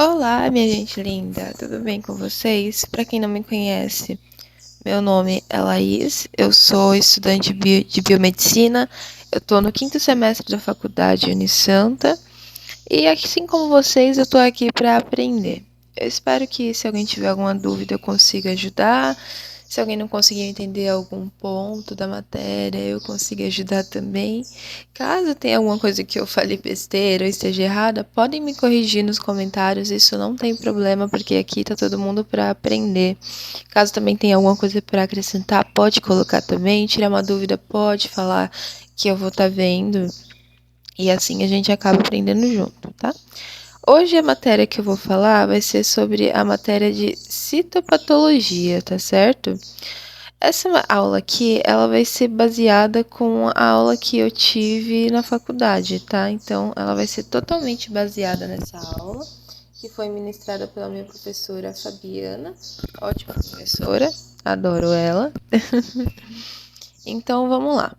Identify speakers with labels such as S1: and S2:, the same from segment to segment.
S1: Olá, minha gente linda, tudo bem com vocês? Para quem não me conhece, meu nome é Laís, eu sou estudante de biomedicina, eu estou no 5º semestre da faculdade Unisanta e assim como vocês, eu estou aqui para aprender. Eu espero que se alguém tiver alguma dúvida eu consiga ajudar. Se alguém não conseguir entender algum ponto da matéria, eu consigo ajudar também. Caso tenha alguma coisa que eu fale besteira ou esteja errada, podem me corrigir nos comentários, isso não tem problema, porque aqui tá todo mundo para aprender. Caso também tenha alguma coisa para acrescentar, pode colocar também. Tirar uma dúvida, pode falar que eu vou estar vendo. E assim a gente acaba aprendendo junto, tá? Hoje a matéria que eu vou falar vai ser sobre a matéria de citopatologia, tá certo? Essa aula aqui, ela vai ser baseada com a aula que eu tive na faculdade, tá? Então, ela vai ser totalmente baseada nessa aula, que foi ministrada pela minha professora Fabiana, ótima professora, adoro ela. Então, vamos lá.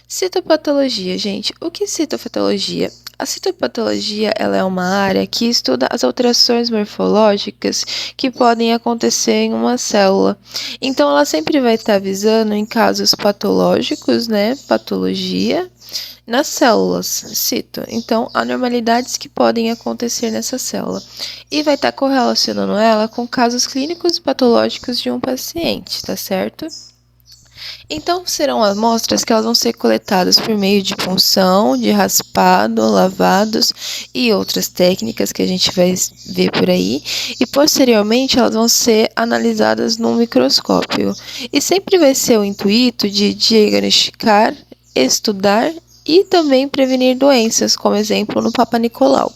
S1: Citopatologia, gente. O que é citopatologia? A citopatologia ela é uma área que estuda as alterações morfológicas que podem acontecer em uma célula. Então, ela sempre vai estar visando em casos patológicos, né? Patologia nas células, cito. Então, anormalidades que podem acontecer nessa célula. E vai estar correlacionando ela com casos clínicos e patológicos de um paciente, tá certo? Então, serão amostras que elas vão ser coletadas por meio de punção, de raspado, lavados e outras técnicas que a gente vai ver por aí. E, posteriormente, elas vão ser analisadas no microscópio. E sempre vai ser o intuito de diagnosticar, estudar e também prevenir doenças, como exemplo no Papa Nicolau.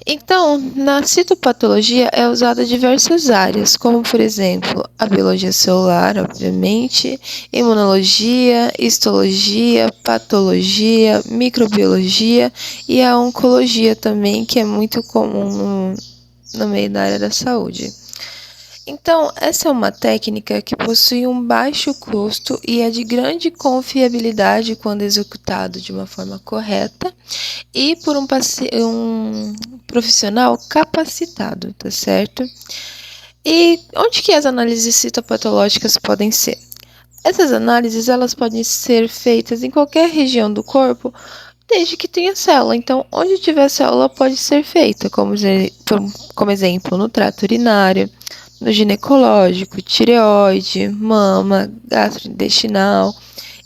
S1: Então, na citopatologia é usada diversas áreas, como por exemplo, a biologia celular, obviamente, imunologia, histologia, patologia, microbiologia e a oncologia também, que é muito comum no meio da área da saúde. Então, essa é uma técnica que possui um baixo custo e é de grande confiabilidade quando executado de uma forma correta e por um profissional capacitado, tá certo? E onde que as análises citopatológicas podem ser? Essas análises elas podem ser feitas em qualquer região do corpo, desde que tenha célula. Então, onde tiver célula pode ser feita, como exemplo, no trato urinário, no ginecológico, tireoide, mama, gastrointestinal,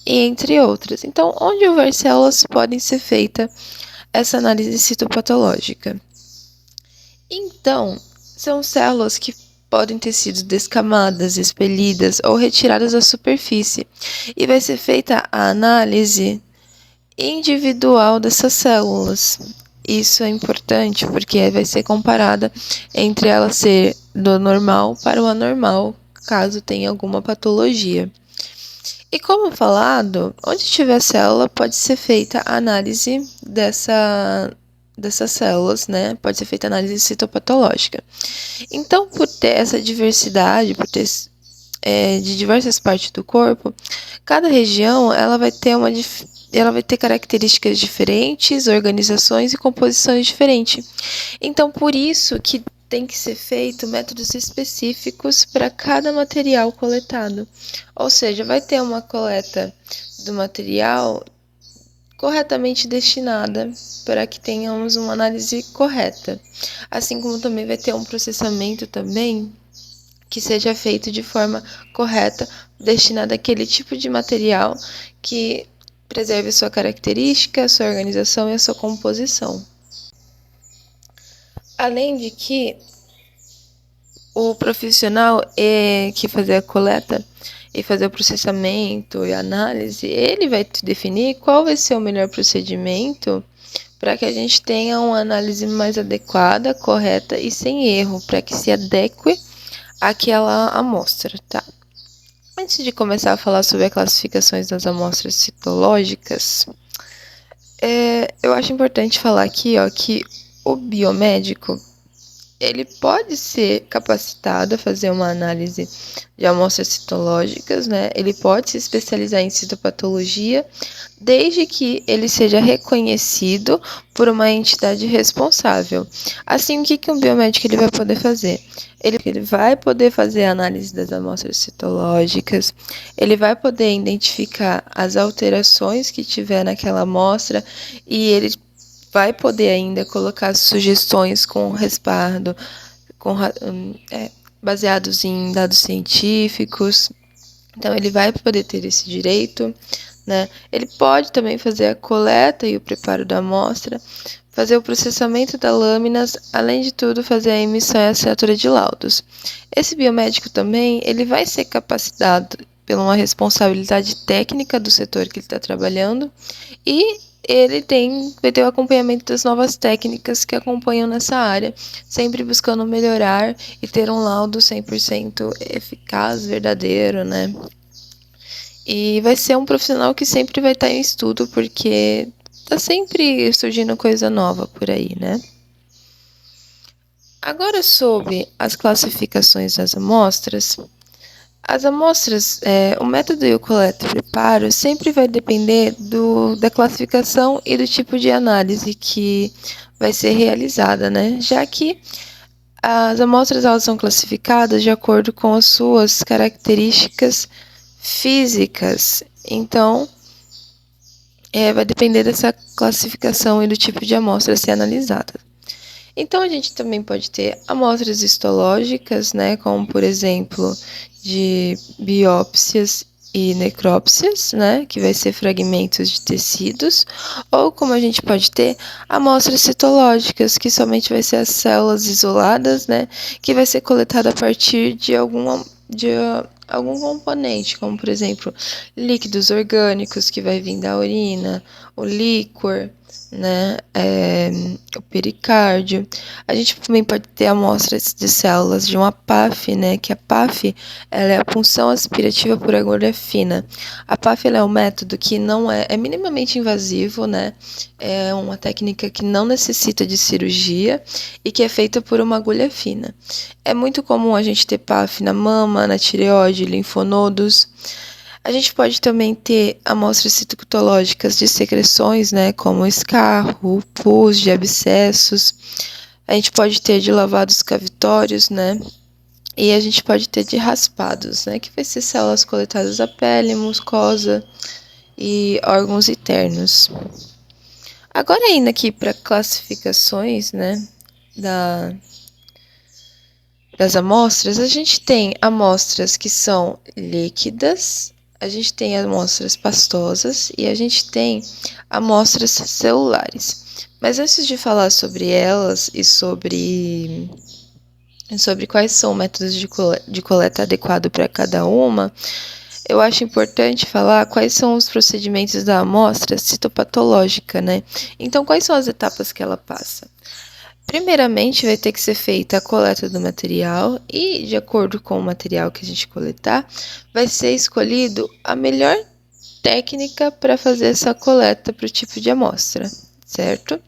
S1: e entre outras. Então, onde houver células, podem ser feita essa análise citopatológica. Então, são células que podem ter sido descamadas, expelidas ou retiradas da superfície, e vai ser feita a análise individual dessas células. Isso é importante porque vai ser comparada entre ela ser do normal para o anormal, caso tenha alguma patologia. E como falado, onde tiver célula pode ser feita a análise dessas células, né? Pode ser feita a análise citopatológica. Então, por ter essa diversidade, por ter de diversas partes do corpo, cada região ela vai ter características diferentes, organizações e composições diferentes. Então, por isso que tem que ser feito métodos específicos para cada material coletado. Ou seja, vai ter uma coleta do material corretamente destinada para que tenhamos uma análise correta. Assim como também vai ter um processamento também que seja feito de forma correta, destinado àquele tipo de material que preserve sua característica, sua organização e a sua composição. Além de que o profissional que fazer a coleta e fazer o processamento e análise, ele vai definir qual vai ser o melhor procedimento para que a gente tenha uma análise mais adequada, correta e sem erro, para que se adeque àquela amostra, tá? Antes de começar a falar sobre as classificações das amostras citológicas, eu acho importante falar aqui, ó, que o biomédico ele pode ser capacitado a fazer uma análise de amostras citológicas, né? Ele pode se especializar em citopatologia, desde que ele seja reconhecido por uma entidade responsável. Assim, o que um biomédico ele vai poder fazer? Ele vai poder fazer a análise das amostras citológicas, ele vai poder identificar as alterações que tiver naquela amostra e ele vai poder ainda colocar sugestões com respaldo, com, baseados em dados científicos. Então, ele vai poder ter esse direito, né? Ele pode também fazer a coleta e o preparo da amostra, fazer o processamento das lâminas, além de tudo, fazer a emissão e assinatura de laudos. Esse biomédico também, ele vai ser capacitado por uma responsabilidade técnica do setor que ele está trabalhando e ele vai ter o acompanhamento das novas técnicas que acompanham nessa área, sempre buscando melhorar e ter um laudo 100% eficaz, verdadeiro, né? E vai ser um profissional que sempre vai estar em estudo, porque tá sempre surgindo coisa nova por aí, né? Agora sobre as classificações das amostras. As amostras, o método e o coleta e preparo sempre vai depender da classificação e do tipo de análise que vai ser realizada, né? Já que as amostras elas são classificadas de acordo com as suas características físicas. Então, vai depender dessa classificação e do tipo de amostra a ser analisada. Então, a gente também pode ter amostras histológicas, né, como, por exemplo, de biópsias e necrópsias, né, que vai ser fragmentos de tecidos, ou como a gente pode ter amostras citológicas, que somente vai ser as células isoladas, né, que vai ser coletada a partir de algum componente, como, por exemplo, líquidos orgânicos, que vai vir da urina, o líquor, né, o pericárdio. A gente também pode ter amostras de células de uma PAF, né, que a PAF ela é a punção aspirativa por agulha fina. A PAF ela é um método que não é minimamente invasivo, né, é uma técnica que não necessita de cirurgia e que é feita por uma agulha fina. É muito comum a gente ter PAF na mama, na tireoide, linfonodos. A gente pode também ter amostras citológicas de secreções, né, como escarro, pus, de abscessos. A gente pode ter de lavados cavitórios, né, e a gente pode ter de raspados, né, que vai ser células coletadas da pele, mucosa e órgãos internos. Agora indo aqui para classificações, né, das amostras, a gente tem amostras que são líquidas, a gente tem amostras pastosas e a gente tem amostras celulares. Mas antes de falar sobre elas e sobre quais são métodos de coleta adequado para cada uma, eu acho importante falar quais são os procedimentos da amostra citopatológica, né? Então, quais são as etapas que ela passa? Primeiramente, vai ter que ser feita a coleta do material e, de acordo com o material que a gente coletar, vai ser escolhido a melhor técnica para fazer essa coleta para o tipo de amostra, certo?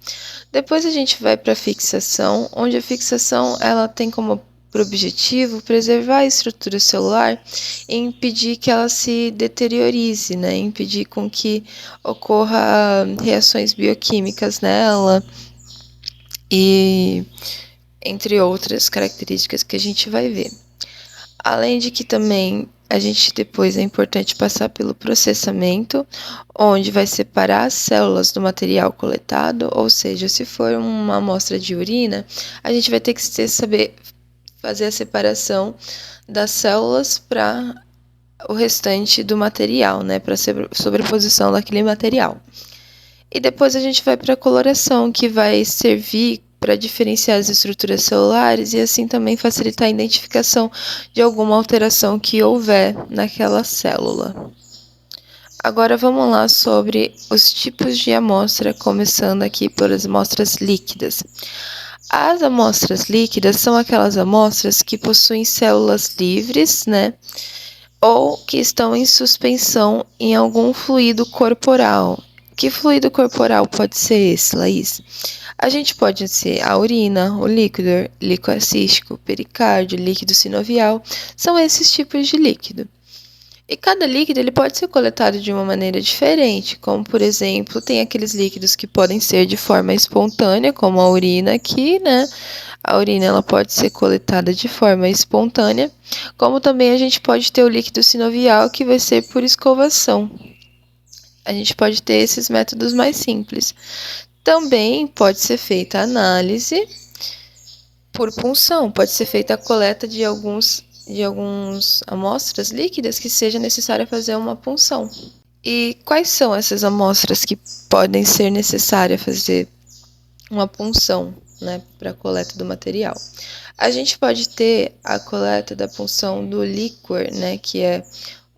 S1: Depois a gente vai para a fixação, onde a fixação ela tem como por objetivo preservar a estrutura celular e impedir que ela se deteriorize, né? Impedir com que ocorra reações bioquímicas nela, e entre outras características que a gente vai ver. Além de que também a gente depois é importante passar pelo processamento, onde vai separar as células do material coletado, ou seja, se for uma amostra de urina, a gente vai ter que saber fazer a separação das células para o restante do material, né, para sobreposição daquele material. E depois a gente vai para a coloração, que vai servir para diferenciar as estruturas celulares e assim também facilitar a identificação de alguma alteração que houver naquela célula. Agora vamos lá sobre os tipos de amostra, começando aqui pelas amostras líquidas. As amostras líquidas são aquelas amostras que possuem células livres, né? Ou que estão em suspensão em algum fluido corporal. Que fluido corporal pode ser esse, Laís? A gente pode ser a urina, o líquido acístico, pericárdio, líquido sinovial, são esses tipos de líquido. E cada líquido ele pode ser coletado de uma maneira diferente, como por exemplo, tem aqueles líquidos que podem ser de forma espontânea, como a urina aqui, né? A urina ela pode ser coletada de forma espontânea, como também a gente pode ter o líquido sinovial, que vai ser por escovação. A gente pode ter esses métodos mais simples. Também pode ser feita a análise por punção, pode ser feita a coleta de alguns amostras líquidas que seja necessário fazer uma punção. E quais são essas amostras que podem ser necessárias fazer uma punção, né, para a coleta do material? A gente pode ter a coleta da punção do líquor, né, que é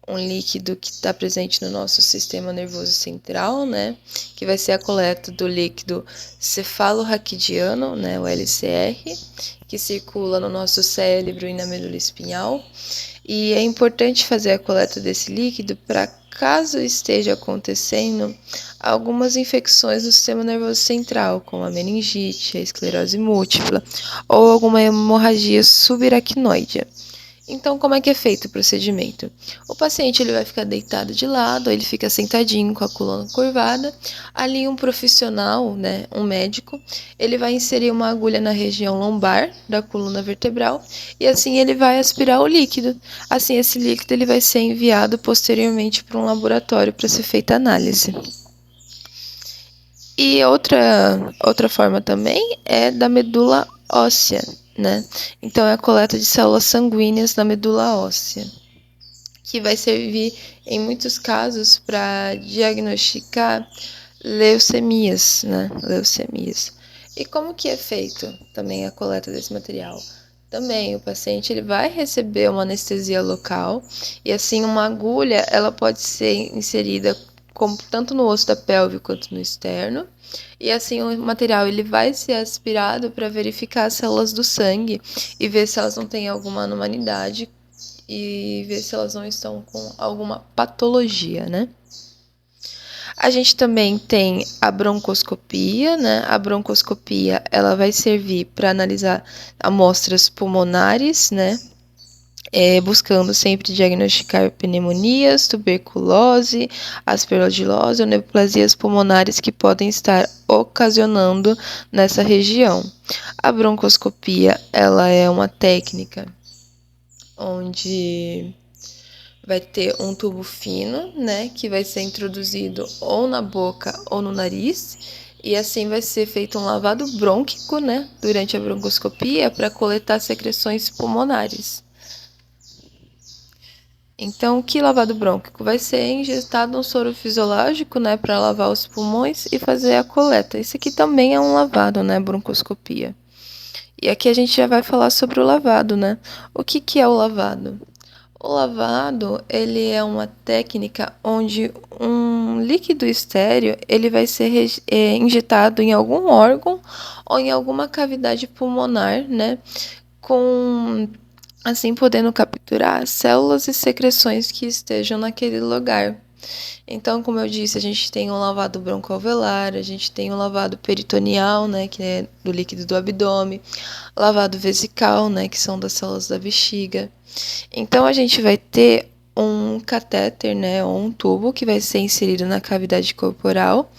S1: um líquido que está presente no nosso sistema nervoso central, né, que vai ser a coleta do líquido cefalorraquidiano, né, o LCR, que circula no nosso cérebro e na medula espinhal. E é importante fazer a coleta desse líquido para caso esteja acontecendo algumas infecções no sistema nervoso central, como a meningite, a esclerose múltipla ou alguma hemorragia subaracnoide. Então, como é que é feito o procedimento? O paciente ele vai ficar deitado de lado, ele fica sentadinho com a coluna curvada. Ali um profissional, né, um médico, ele vai inserir uma agulha na região lombar da coluna vertebral e assim ele vai aspirar o líquido. Assim, esse líquido ele vai ser enviado posteriormente para um laboratório para ser feita análise. E outra forma também é da medula óssea, né? Então, é a coleta de células sanguíneas na medula óssea, que vai servir, em muitos casos, para diagnosticar leucemias, né? Leucemias. E como que é feito também a coleta desse material? Também o paciente ele vai receber uma anestesia local e assim uma agulha ela pode ser inserida tanto no osso da pelve quanto no externo. E assim o material ele vai ser aspirado para verificar as células do sangue e ver se elas não têm alguma anormalidade e ver se elas não estão com alguma patologia, né? A gente também tem a broncoscopia, né? A broncoscopia ela vai servir para analisar amostras pulmonares, né? Buscando sempre diagnosticar pneumonias, tuberculose, aspergilose ou neoplasias pulmonares que podem estar ocasionando nessa região. A broncoscopia, ela é uma técnica onde vai ter um tubo fino, né, que vai ser introduzido ou na boca ou no nariz, e assim vai ser feito um lavado brônquico, né, durante a broncoscopia para coletar secreções pulmonares. Então, que lavado brônquico? Vai ser injetado um soro fisiológico, né, para lavar os pulmões e fazer a coleta. Isso aqui também é um lavado, né, broncoscopia. E aqui a gente já vai falar sobre o lavado, né? O que é o lavado? O lavado, ele é uma técnica onde um líquido estéreo, ele vai ser injetado em algum órgão ou em alguma cavidade pulmonar, né, com assim podendo capturar células e secreções que estejam naquele lugar. Então, como eu disse, a gente tem um lavado broncoalveolar, a gente tem um lavado peritoneal, né, que é do líquido do abdômen, lavado vesical, né, que são das células da bexiga. Então, a gente vai ter um catéter, né, ou um tubo que vai ser inserido na cavidade corporal,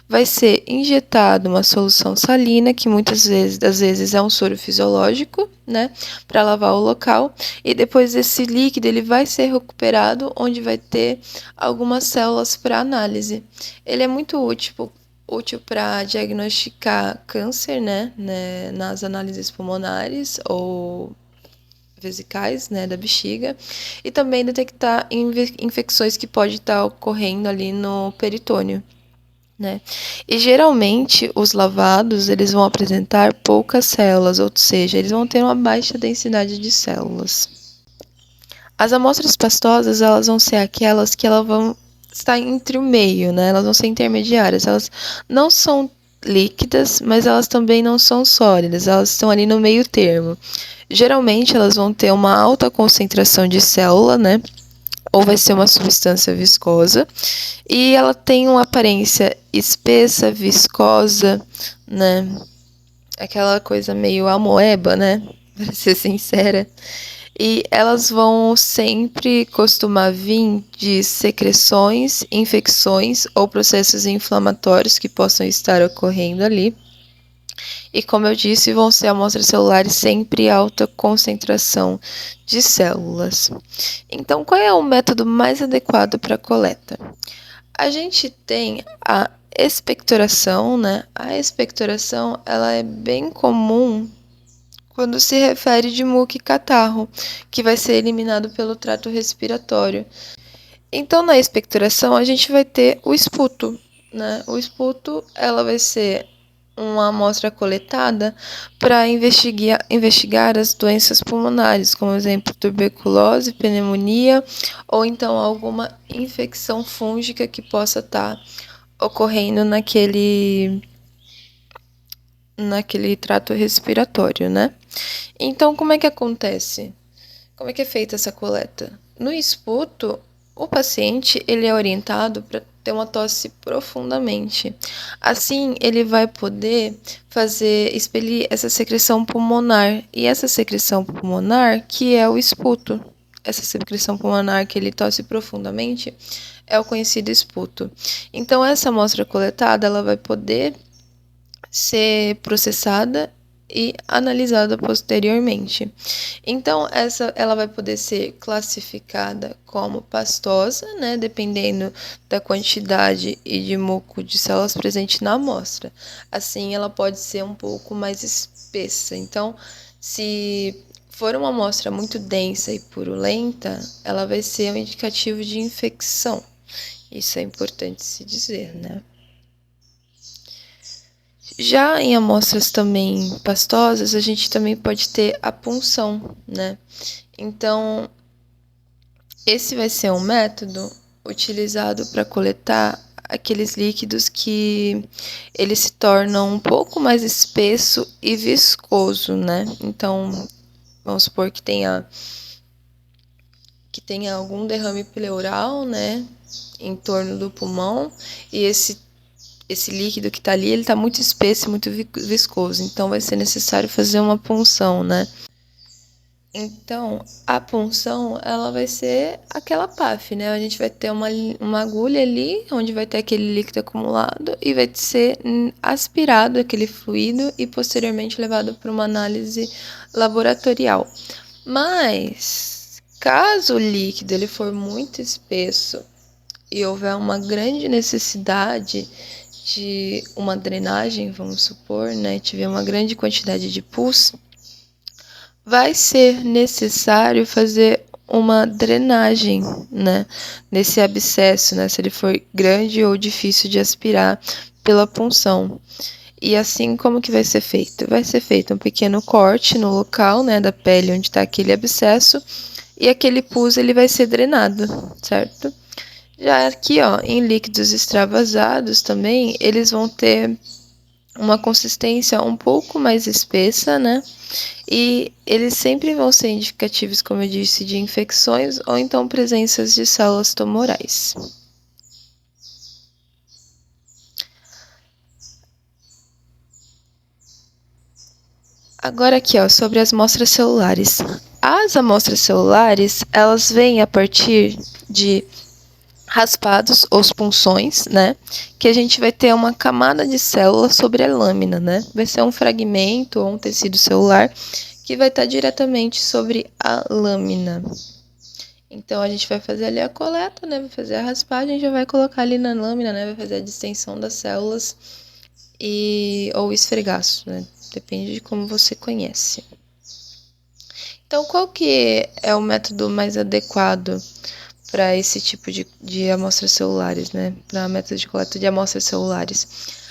S1: vai ser injetado uma solução salina, que muitas vezes é um soro fisiológico, né, para lavar o local, e depois esse líquido ele vai ser recuperado, onde vai ter algumas células para análise. Ele é muito útil para diagnosticar câncer, né, nas análises pulmonares ou vesicais, né, da bexiga, e também detectar infecções que pode estar ocorrendo ali no peritônio, né? E geralmente os lavados eles vão apresentar poucas células, ou seja, eles vão ter uma baixa densidade de células. As amostras pastosas elas vão ser aquelas que elas vão estar entre o meio, né? Elas vão ser intermediárias, elas não são líquidas, mas elas também não são sólidas, elas estão ali no meio termo. Geralmente elas vão ter uma alta concentração de célula, né? Ou vai ser uma substância viscosa, e ela tem uma aparência espessa, viscosa, né? aquela coisa meio amoeba, né? Pra ser sincera. E elas vão sempre costumar vir de secreções, infecções ou processos inflamatórios que possam estar ocorrendo ali. E como eu disse, vão ser amostras celulares sempre alta concentração de células. Então, qual é o método mais adequado para a coleta? A gente tem a expectoração, né? A expectoração, ela é bem comum quando se refere de muco e catarro, que vai ser eliminado pelo trato respiratório. Então, na expectoração, a gente vai ter o esputo, né? O esputo, ela vai ser uma amostra coletada para investigar as doenças pulmonares, como exemplo, tuberculose, pneumonia ou então alguma infecção fúngica que possa estar ocorrendo naquele trato respiratório, né? Então, como é que acontece? Como é que é feita essa coleta? No esputo, o paciente ele é orientado para ter uma tosse profundamente. Assim, ele vai poder expelir essa secreção pulmonar. E essa secreção pulmonar, que é o esputo. Essa secreção pulmonar que ele tosse profundamente é o conhecido esputo. Então, essa amostra coletada, ela vai poder ser processada e analisada posteriormente. Então, ela vai poder ser classificada como pastosa, né, dependendo da quantidade e de muco de células presente na amostra. Assim, ela pode ser um pouco mais espessa. Então, se for uma amostra muito densa e purulenta, ela vai ser um indicativo de infecção. Isso é importante se dizer, né? Já em amostras também pastosas, a gente também pode ter a punção, né? Então, esse vai ser um método utilizado para coletar aqueles líquidos que eles se tornam um pouco mais espesso e viscoso, né? Então, vamos supor que tenha algum derrame pleural, né, em torno do pulmão, e esse líquido que está ali, ele está muito espesso e muito viscoso, então vai ser necessário fazer uma punção, né? Então, a punção, ela vai ser aquela PAF, né? A gente vai ter uma agulha ali, onde vai ter aquele líquido acumulado e vai ser aspirado aquele fluido e posteriormente levado para uma análise laboratorial. Mas, caso o líquido ele for muito espesso e houver uma grande necessidade de uma drenagem, vamos supor, né, tiver uma grande quantidade de pus, vai ser necessário fazer uma drenagem, né, nesse abscesso, né, se ele for grande ou difícil de aspirar pela punção. E assim, como que vai ser feito? Vai ser feito um pequeno corte no local, né, da pele onde está aquele abscesso, e aquele pus ele vai ser drenado, certo? Já aqui, ó, em líquidos extravasados também, eles vão ter uma consistência um pouco mais espessa, né? E eles sempre vão ser indicativos, como eu disse, de infecções ou então presenças de células tumorais. Agora aqui, ó, sobre as amostras celulares. As amostras celulares, elas vêm a partir de raspados ou punções, né? Que a gente vai ter uma camada de célula sobre a lâmina, né? Vai ser um fragmento ou um tecido celular que vai estar diretamente sobre a lâmina. Então, a gente vai fazer ali a coleta, né? Vai fazer a raspagem, já vai colocar ali na lâmina, né? Vai fazer a distensão das células ou esfregaço, né? Depende de como você conhece. Então, qual que é o método mais adequado para esse tipo de amostras celulares, né? Para método de coleta de amostras celulares?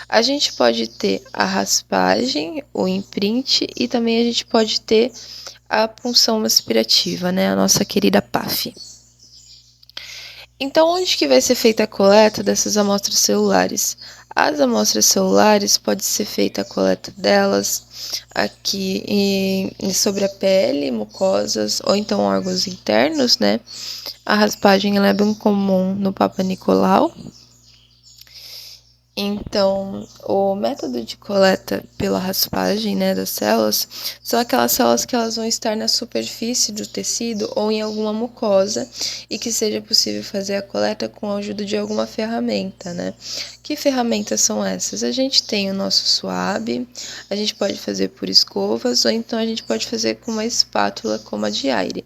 S1: A gente pode ter a raspagem, o imprint e também a gente pode ter a punção aspirativa, né? A nossa querida PAF. Então, onde que vai ser feita a coleta dessas amostras celulares? As amostras celulares pode ser feita a coleta delas aqui sobre a pele, mucosas ou então órgãos internos, né? A raspagem ela é bem comum no Papa Nicolau. Então, o método de coleta pela raspagem, né, das células, são aquelas células que elas vão estar na superfície do tecido ou em alguma mucosa e que seja possível fazer a coleta com a ajuda de alguma ferramenta, né? Que ferramentas são essas? A gente tem o nosso suave, a gente pode fazer por escovas ou então a gente pode fazer com uma espátula como a de Aire.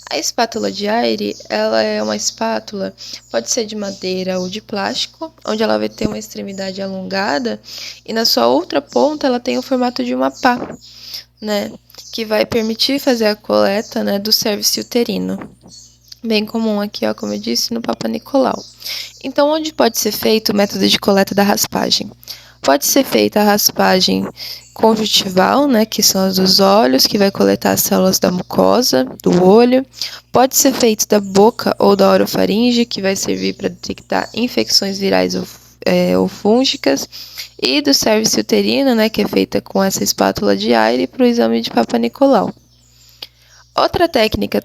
S1: A espátula de Aire, ela é uma espátula, pode ser de madeira ou de plástico, onde ela vai ter uma extremidade alongada e na sua outra ponta ela tem o formato de uma pá, né, que vai permitir fazer a coleta, né, do cervix uterino. Bem comum aqui, ó, como eu disse, no Papa Nicolau. Então, onde pode ser feito o método de coleta da raspagem? Pode ser feita a raspagem conjuntival, né, que são as dos olhos, que vai coletar as células da mucosa, do olho. Pode ser feito da boca ou da orofaringe, que vai servir para detectar infecções virais ou fúngicas. E do cervix uterino, né, que é feita com essa espátula de Aire para o exame de Papa Nicolau. Outra técnica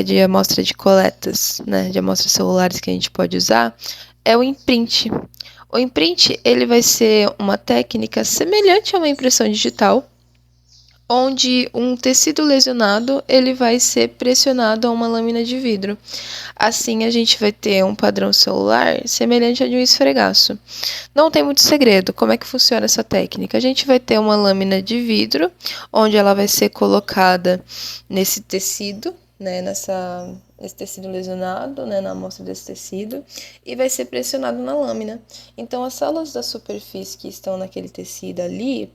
S1: de amostra de coletas, né, de amostras celulares que a gente pode usar é o imprint. O imprint, ele vai ser uma técnica semelhante a uma impressão digital, onde um tecido lesionado ele vai ser pressionado a uma lâmina de vidro. Assim, a gente vai ter um padrão celular semelhante a de um esfregaço. Não tem muito segredo. Como é que funciona essa técnica? A gente vai ter uma lâmina de vidro, onde ela vai ser colocada nesse tecido, né, nesse tecido lesionado, né, na amostra desse tecido, e vai ser pressionado na lâmina. Então, as células da superfície que estão naquele tecido ali,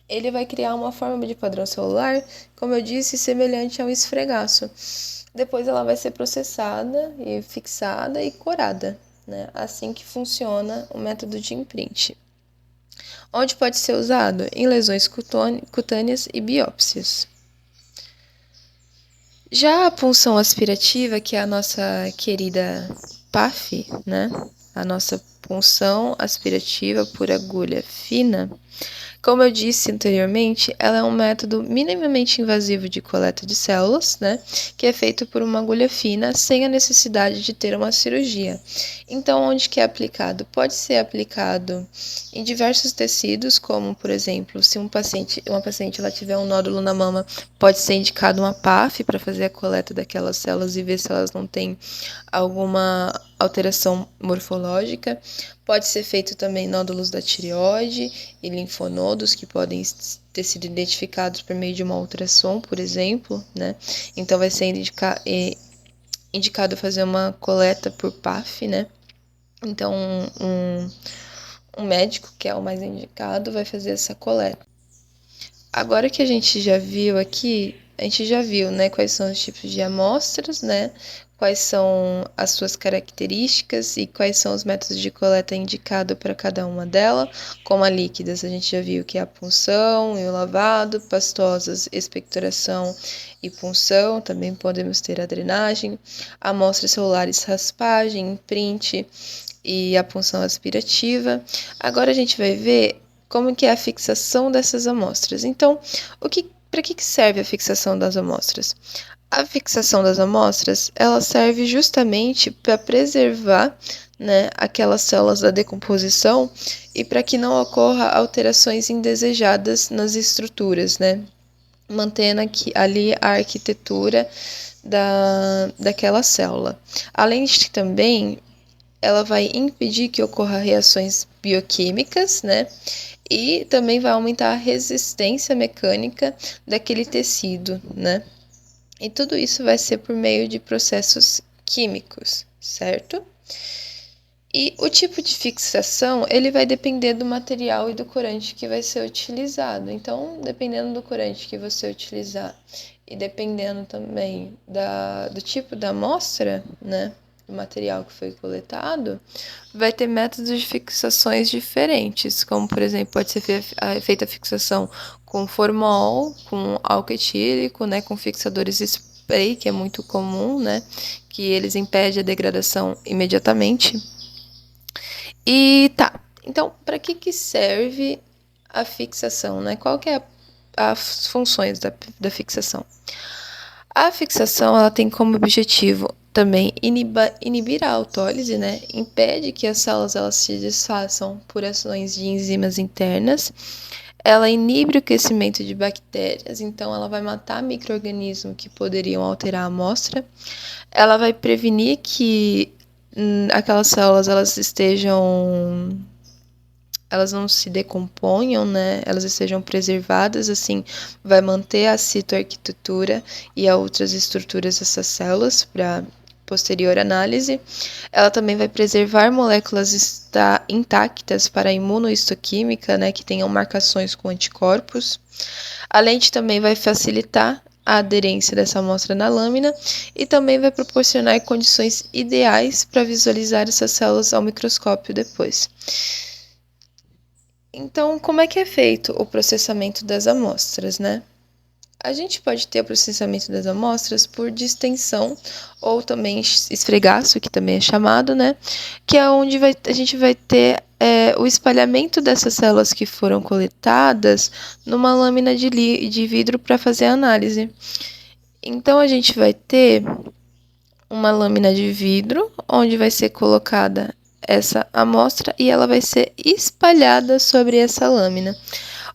S1: ele vai criar uma forma de padrão celular, como eu disse, semelhante ao esfregaço. Depois ela vai ser processada e fixada e corada, né? Assim que funciona o método de imprint. Onde pode ser usado? Em lesões cutâneas e biópsias. Já a punção aspirativa, que é a nossa querida PAF, né? A nossa punção aspirativa por agulha fina, como eu disse anteriormente, ela é um método minimamente invasivo de coleta de células, né, que é feito por uma agulha fina, sem a necessidade de ter uma cirurgia. Então, onde que é aplicado? Pode ser aplicado em diversos tecidos, como, por exemplo, se uma paciente ela tiver um nódulo na mama, pode ser indicado uma PAF para fazer a coleta daquelas células e ver se elas não têm alguma alteração morfológica. Pode ser feito também nódulos da tireoide e linfonodos que podem ter sido identificados por meio de uma ultrassom, por exemplo, né? Então vai ser indicado fazer uma coleta por PAF, né? Então um médico, que é o mais indicado, vai fazer essa coleta. Agora que a gente já viu aqui, a gente já viu, né, quais são os tipos de amostras, né, quais são as suas características e quais são os métodos de coleta indicado para cada uma delas. Como a líquidas, a gente já viu que é a punção e o lavado, pastosas, expectoração e punção, também podemos ter a drenagem, amostras celulares, raspagem, imprint e a punção aspirativa. Agora a gente vai ver como que é a fixação dessas amostras. Então, para que serve a fixação das amostras? A fixação das amostras, ela serve justamente para preservar, né, aquelas células da decomposição e para que não ocorra alterações indesejadas nas estruturas, né, mantendo ali a arquitetura daquela célula. Além de que também ela vai impedir que ocorra reações bioquímicas, né? E também vai aumentar a resistência mecânica daquele tecido, né? E tudo isso vai ser por meio de processos químicos, certo? E o tipo de fixação, ele vai depender do material e do corante que vai ser utilizado. Então, dependendo do corante que você utilizar e dependendo também do tipo da amostra, né, do material que foi coletado, vai ter métodos de fixações diferentes, como, por exemplo, pode ser feita a fixação com formol, com álcool etílico, né, com fixadores spray, que é muito comum, né, que eles impedem a degradação imediatamente. E tá, então, para que serve a fixação, né? Qual que é as funções da fixação? A fixação ela tem como objetivo também inibir a autólise, né? Impede que as células elas se desfaçam por ações de enzimas internas. Ela inibe o crescimento de bactérias, então ela vai matar micro-organismos que poderiam alterar a amostra. Ela vai prevenir que aquelas células elas não se decomponham, né? Elas estejam preservadas, assim, vai manter a citoarquitetura e a outras estruturas dessas células para posterior análise. Ela também vai preservar moléculas intactas para a imunohistoquímica, né, que tenham marcações com anticorpos. A lente também vai facilitar a aderência dessa amostra na lâmina e também vai proporcionar condições ideais para visualizar essas células ao microscópio depois. Então, como é que é feito o processamento das amostras, né? A gente pode ter o processamento das amostras por distensão ou também esfregaço, que também é chamado, né? Que é onde a gente vai ter o espalhamento dessas células que foram coletadas numa lâmina de vidro para fazer a análise. Então, a gente vai ter uma lâmina de vidro onde vai ser colocada essa amostra e ela vai ser espalhada sobre essa lâmina.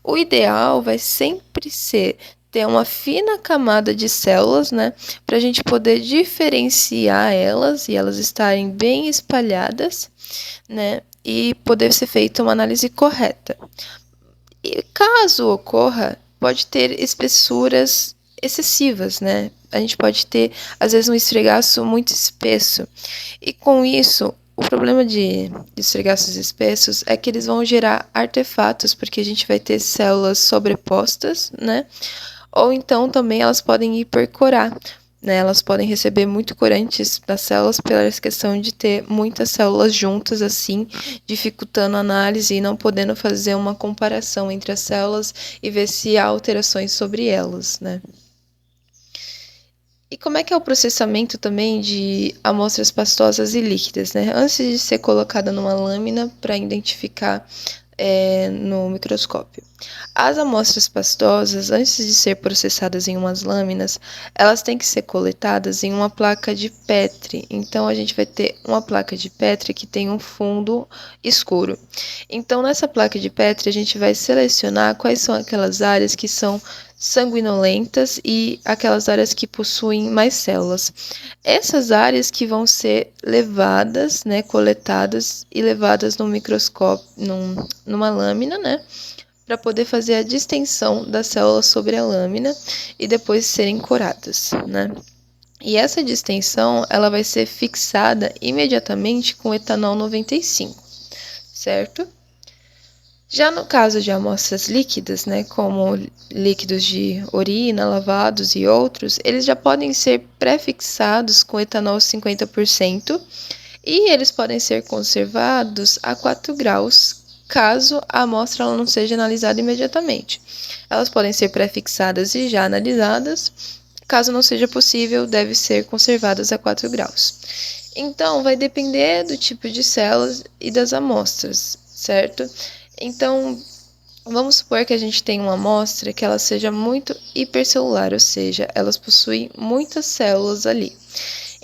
S1: O ideal vai sempre ser ter uma fina camada de células, né, para a gente poder diferenciar elas e elas estarem bem espalhadas, né, e poder ser feita uma análise correta. E caso ocorra, pode ter espessuras excessivas, né? A gente pode ter, às vezes, um esfregaço muito espesso. E com isso, o problema de esfregaços espessos é que eles vão gerar artefatos, porque a gente vai ter células sobrepostas, né? Ou então também elas podem hipercorar, né? Elas podem receber muito corantes das células pela questão de ter muitas células juntas assim, dificultando a análise e não podendo fazer uma comparação entre as células e ver se há alterações sobre elas, né? E como é que é o processamento também de amostras pastosas e líquidas, né? Antes de ser colocada numa lâmina para identificar no microscópio. As amostras pastosas, antes de ser processadas em umas lâminas, elas têm que ser coletadas em uma placa de Petri. Então, a gente vai ter uma placa de Petri que tem um fundo escuro. Então, nessa placa de Petri, a gente vai selecionar quais são aquelas áreas que são sanguinolentas e aquelas áreas que possuem mais células. Essas áreas que vão ser levadas, né, coletadas e levadas no microscópio, numa lâmina, né, para poder fazer a distensão das células sobre a lâmina e depois serem coradas, né. E essa distensão, ela vai ser fixada imediatamente com etanol 95, certo? Já no caso de amostras líquidas, né, como líquidos de urina, lavados e outros, eles já podem ser pré-fixados com etanol 50% e eles podem ser conservados a 4 graus, caso a amostra ela não seja analisada imediatamente. Elas podem ser pré-fixadas e já analisadas, caso não seja possível, deve ser conservadas a 4 graus. Então, vai depender do tipo de células e das amostras, certo? Então, vamos supor que a gente tem uma amostra que ela seja muito hipercelular, ou seja, elas possuem muitas células ali.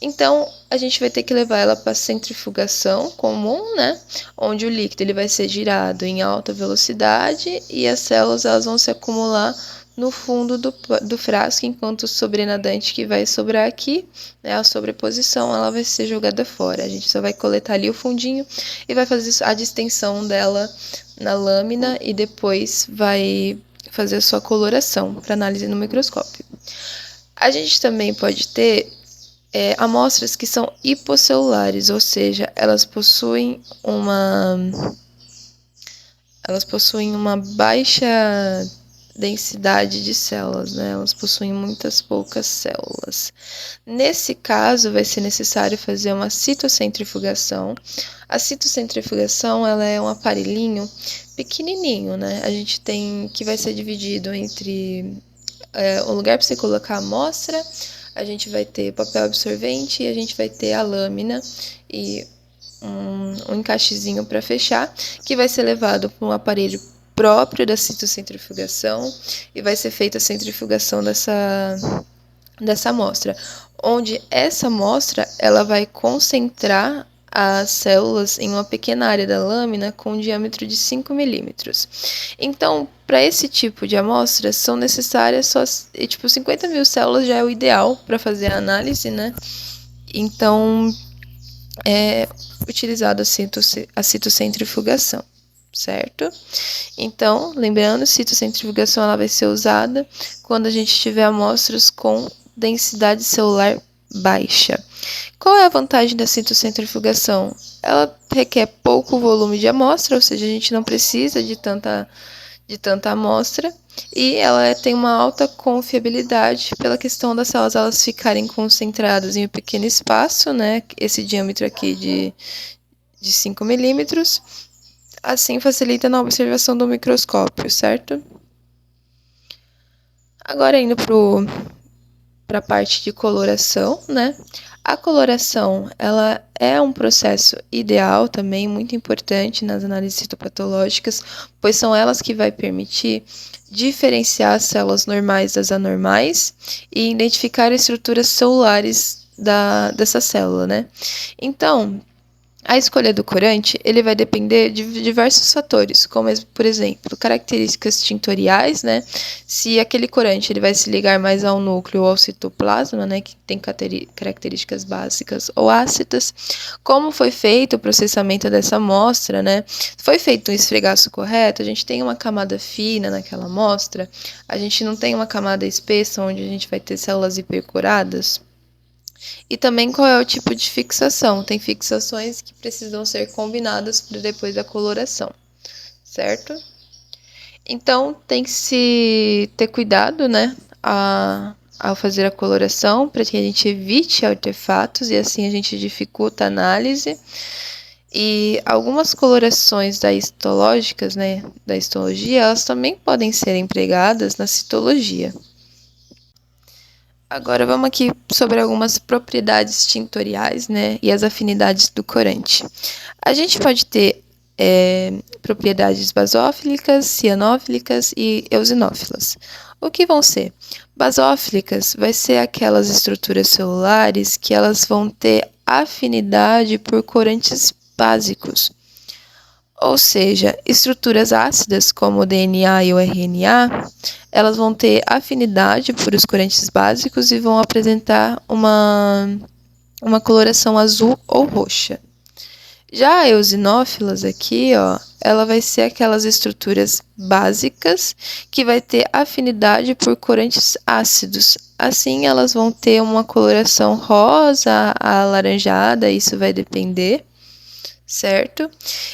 S1: Então, a gente vai ter que levar ela para centrifugação comum, né? Onde o líquido ele vai ser girado em alta velocidade e as células elas vão se acumular no fundo do frasco, enquanto o sobrenadante que vai sobrar aqui, né, a sobreposição, ela vai ser jogada fora. A gente só vai coletar ali o fundinho e vai fazer a distensão dela na lâmina e depois vai fazer a sua coloração para análise no microscópio. A gente também pode ter amostras que são hiposcelulares, ou seja, elas possuem uma baixa densidade de células, né? Elas possuem muitas poucas células. Nesse caso, vai ser necessário fazer uma citocentrifugação. A citocentrifugação, ela é um aparelhinho pequenininho, né? A gente tem que vai ser dividido entre o lugar para você colocar a amostra, a gente vai ter papel absorvente e a gente vai ter a lâmina e um encaixezinho para fechar, que vai ser levado para um aparelho próprio da citocentrifugação e vai ser feita a centrifugação dessa amostra, onde essa amostra ela vai concentrar as células em uma pequena área da lâmina com um diâmetro de 5 milímetros. Então, para esse tipo de amostra, são necessárias só, 50 mil células já é o ideal para fazer a análise, né? Então, é utilizado a citocentrifugação, certo? Então, lembrando, citocentrifugação ela vai ser usada quando a gente tiver amostras com densidade celular baixa. Qual é a vantagem da citocentrifugação? Ela requer pouco volume de amostra, ou seja, a gente não precisa de tanta amostra, e ela tem uma alta confiabilidade pela questão das células elas ficarem concentradas em um pequeno espaço, né? Esse diâmetro aqui de 5 milímetros, assim facilita na observação do microscópio, certo? Agora indo para a parte de coloração, né? A coloração, ela é um processo ideal também, muito importante nas análises citopatológicas, pois são elas que vai permitir diferenciar as células normais das anormais e identificar estruturas celulares dessa célula, né? Então, a escolha do corante, ele vai depender de diversos fatores, como, por exemplo, características tintoriais, né? Se aquele corante ele vai se ligar mais ao núcleo ou ao citoplasma, né? Que tem características básicas ou ácidas. Como foi feito o processamento dessa amostra, né? Foi feito um esfregaço correto, a gente tem uma camada fina naquela amostra, a gente não tem uma camada espessa onde a gente vai ter células hipercuradas. E também qual é o tipo de fixação. Tem fixações que precisam ser combinadas para depois da coloração, certo? Então, tem que se ter cuidado, né, ao fazer a coloração, para que a gente evite artefatos e assim a gente dificulta a análise. E algumas colorações da histológicas, né, da histologia, elas também podem ser empregadas na citologia. Agora vamos aqui sobre algumas propriedades tintoriais, né, e as afinidades do corante. A gente pode ter propriedades basófilicas, cianófilicas e eosinófilas. O que vão ser? Basófilicas vai ser aquelas estruturas celulares que elas vão ter afinidade por corantes básicos. Ou seja, estruturas ácidas, como o DNA e o RNA, elas vão ter afinidade por os corantes básicos e vão apresentar uma coloração azul ou roxa. Já a eosinófilas aqui, ó, ela vai ser aquelas estruturas básicas que vai ter afinidade por corantes ácidos. Assim, elas vão ter uma coloração rosa, alaranjada, isso vai depender, certo?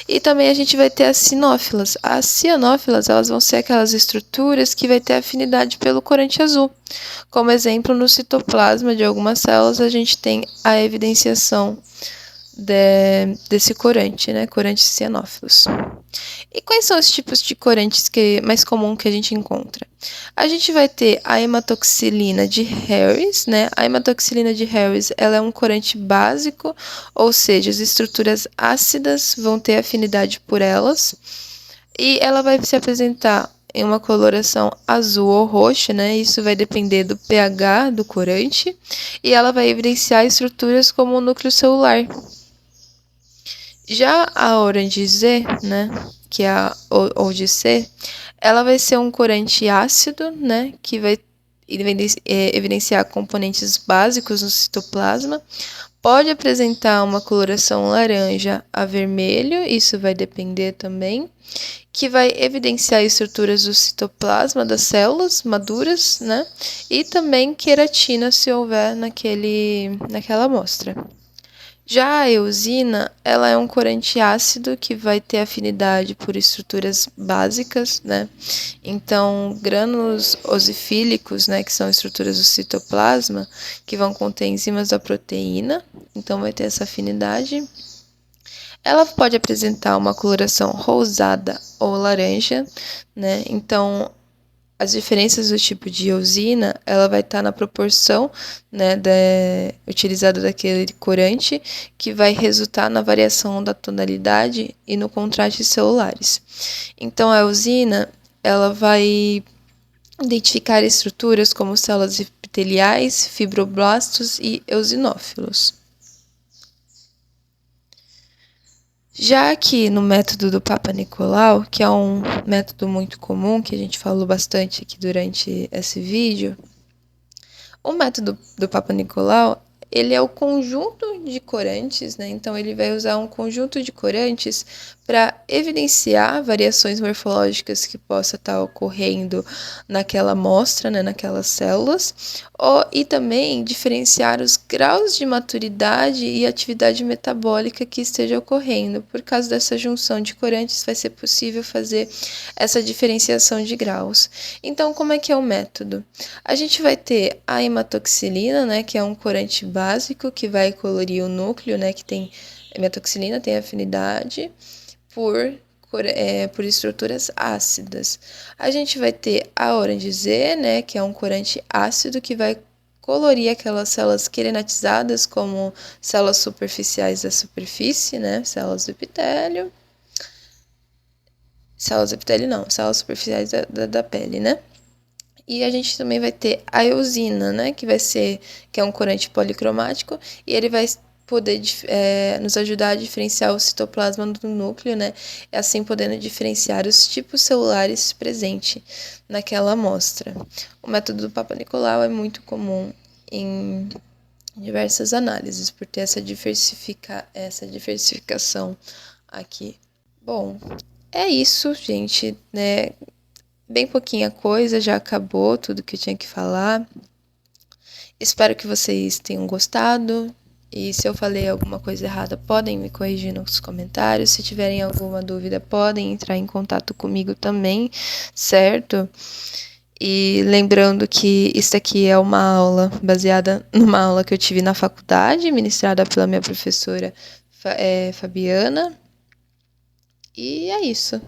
S1: E também a gente vai ter as sinófilas. As cianófilas, elas vão ser aquelas estruturas que vai ter afinidade pelo corante azul. Como exemplo, no citoplasma de algumas células, a gente tem a evidenciação desse corante, né? Corantes cianófilos. E quais são os tipos de corantes mais comum que a gente encontra? A gente vai ter a hematoxilina de Harris, né? A hematoxilina de Harris, ela é um corante básico, ou seja, as estruturas ácidas vão ter afinidade por elas, e ela vai se apresentar em uma coloração azul ou roxa, né? Isso vai depender do pH do corante, e ela vai evidenciar estruturas como o núcleo celular. Já a Orange Z, né, que é a Orange C, ela vai ser um corante ácido, né, que vai evidenciar componentes básicos no citoplasma. Pode apresentar uma coloração laranja a vermelho, isso vai depender também, que vai evidenciar estruturas do citoplasma das células maduras, né, e também queratina se houver naquela amostra. Já a eosina, ela é um corante ácido que vai ter afinidade por estruturas básicas, né? Então, grânulos osifílicos, né, que são estruturas do citoplasma, que vão conter enzimas da proteína, então vai ter essa afinidade. Ela pode apresentar uma coloração rosada ou laranja, né? Então, as diferenças do tipo de eosina, ela vai estar na proporção, né, utilizada daquele corante, que vai resultar na variação da tonalidade e no contraste celulares. Então, a eosina, ela vai identificar estruturas como células epiteliais, fibroblastos e eosinófilos. Já aqui no método do Papa Nicolau, que é um método muito comum, que a gente falou bastante aqui durante esse vídeo, o método do Papa Nicolau, ele é o conjunto de corantes, né? Então, ele vai usar um conjunto de corantes para evidenciar variações morfológicas que possa estar ocorrendo naquela amostra, né? Naquelas células, e também diferenciar os graus de maturidade e atividade metabólica que esteja ocorrendo. Por causa dessa junção de corantes, vai ser possível fazer essa diferenciação de graus. Então, como é que é o método? A gente vai ter a hematoxilina, né, que é um corante básico que vai colorir o núcleo, né, que tem hematoxilina, tem afinidade por estruturas ácidas. A gente vai ter a Orange Z, né, que é um corante ácido que vai colorir aquelas células querenatizadas como células superficiais da superfície, né, células do epitélio. Células superficiais da pele, né? E a gente também vai ter a eosina, né, que é um corante policromático, e ele vai poder nos ajudar a diferenciar o citoplasma do núcleo, né, e assim podendo diferenciar os tipos celulares presentes naquela amostra. O método do Papa Nicolau é muito comum em diversas análises, por ter essa diversificação aqui. Bom, é isso, gente, né? Bem pouquinha coisa, já acabou tudo que eu tinha que falar. Espero que vocês tenham gostado. E se eu falei alguma coisa errada, podem me corrigir nos comentários. Se tiverem alguma dúvida, podem entrar em contato comigo também, certo? E lembrando que isso aqui é uma aula baseada numa aula que eu tive na faculdade, ministrada pela minha professora Fabiana. E é isso.